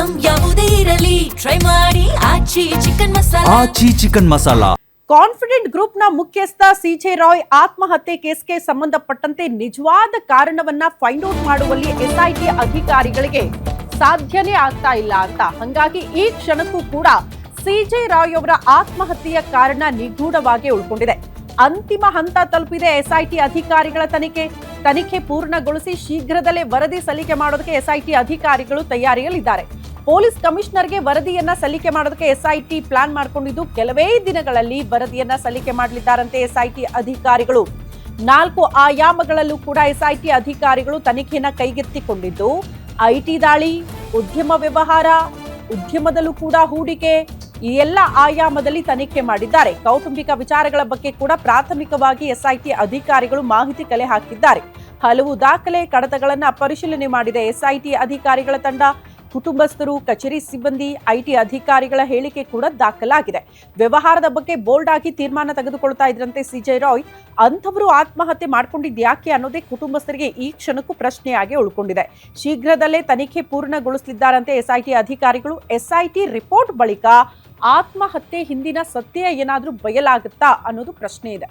Item ಯಾವುದೇ ಇರಲಿ try ಮಾಡಿ ಆಚಿ ಚಿಕನ್ ಮಸಾಲಾ. ಕಾನ್ಫಿಡೆಂಟ್ ಗ್ರೂಪ್ನ ಮುಖ್ಯಸ್ಥ ಸಿಜೆ ರಾಯ್ ಆತ್ಮಹತ್ಯೆ ಕೇಸ್ಗೆ ಸಂಬಂಧಪಟ್ಟಂತೆ ನಿಜವಾದ ಕಾರಣವನ್ನ ಫೈಂಡ್ ಔಟ್ ಮಾಡುವಲ್ಲಿ ಎಸ್ಐಟಿ ಅಧಿಕಾರಿಗಳಿಗೆ ಸಾಧ್ಯನೇ ಆಗ್ತಾ ಇಲ್ಲ ಅಂತ. ಹಾಗಾಗಿ ಈ ಕ್ಷಣಕ್ಕೂ ಕೂಡ ಸಿಜೆ ರಾಯ್ ಅವರ ಆತ್ಮಹತ್ಯೆಯ ಕಾರಣ ನಿಗೂಢವಾಗಿ ಉಳ್ಕೊಂಡಿದೆ. ಅಂತಿಮ ಹಂತ ತಲುಪಿದೆ ಎಸ್ಐಟಿ ಅಧಿಕಾರಿಗಳ ತನಿಖೆ ಪೂರ್ಣಗೊಳಿಸಿ ಶೀಘ್ರದಲ್ಲೇ ವರದಿ ಸಲ್ಲಿಕೆ ಮಾಡೋದಕ್ಕೆ ಎಸ್ಐಟಿ ಅಧಿಕಾರಿಗಳು ತಯಾರಿಯಲ್ಲಿದ್ದಾರೆ. ಪೊಲೀಸ್ ಕಮಿಷನರ್ಗೆ ವರದಿಯನ್ನ ಸಲ್ಲಿಕೆ ಮಾಡೋದಕ್ಕೆ ಎಸ್ಐಟಿ ಪ್ಲಾನ್ ಮಾಡಿಕೊಂಡಿದ್ದು ಕೆಲವೇ ದಿನಗಳಲ್ಲಿ ವರದಿಯನ್ನ ಸಲ್ಲಿಕೆ ಮಾಡಲಿದ್ದಾರಂತೆ ಎಸ್ಐಟಿ ಅಧಿಕಾರಿಗಳು. 4 ಆಯಾಮಗಳಲ್ಲೂ ಕೂಡ ಎಸ್ಐಟಿ ಅಧಿಕಾರಿಗಳು ತನಿಖೆಯನ್ನ ಕೈಗೆತ್ತಿಕೊಂಡಿದ್ದು ಐಟಿ ದಾಳಿ, ಉದ್ಯಮ ವ್ಯವಹಾರ, ಉದ್ಯಮದಲ್ಲೂ ಕೂಡ ಹೂಡಿಕೆ, ಈ ಎಲ್ಲ ಆಯಾಮದಲ್ಲಿ ತನಿಖೆ ಮಾಡಿದ್ದಾರೆ. ಕೌಟುಂಬಿಕ ವಿಚಾರಗಳ ಬಗ್ಗೆ ಕೂಡ ಪ್ರಾಥಮಿಕವಾಗಿ ಎಸ್ಐಟಿ ಅಧಿಕಾರಿಗಳು ಮಾಹಿತಿ ಕಲೆ ಹಾಕಿದ್ದಾರೆ. ಹಲವು ದಾಖಲೆ ಕಡತಗಳನ್ನ ಪರಿಶೀಲನೆ ಮಾಡಿದೆ ಎಸ್ಐಟಿ ಅಧಿಕಾರಿಗಳ ತಂಡ. ಕುಟುಂಬಸ್ಥರು, ಕಚೇರಿ ಸಿಬ್ಬಂದಿ, ಐಟಿ ಅಧಿಕಾರಿಗಳ ಹೇಳಿಕೆ ಕೂಡ ದಾಖಲಾಗಿದೆ. ವ್ಯವಹಾರದ ಬಗ್ಗೆ ಬೋಲ್ಡ್ ಆಗಿ ತೀರ್ಮಾನ ತೆಗೆದುಕೊಳ್ತಾ ಇದ್ರಂತೆ ಸಿಜೆ ರಾಯ್. ಅಂಥವರು ಆತ್ಮಹತ್ಯೆ ಮಾಡ್ಕೊಂಡಿದ್ಯಾಕೆ ಅನ್ನೋದೇ ಕುಟುಂಬಸ್ಥರಿಗೆ ಈ ಕ್ಷಣಕ್ಕೂ ಪ್ರಶ್ನೆಯಾಗಿ ಉಳ್ಕೊಂಡಿದೆ. ಶೀಘ್ರದಲ್ಲೇ ತನಿಖೆ ಪೂರ್ಣಗೊಳಿಸಲಿದ್ದಾರಂತೆ ಎಸ್ಐಟಿ ಅಧಿಕಾರಿಗಳು. ಎಸ್ಐಟಿ ರಿಪೋರ್ಟ್ ಬಳಿಕ ಆತ್ಮಹತ್ಯೆ ಹಿಂದಿನ ಸತ್ಯ ಏನಾದರೂ ಬಯಲಾಗುತ್ತಾ ಅನ್ನೋದು ಪ್ರಶ್ನೆ ಇದೆ.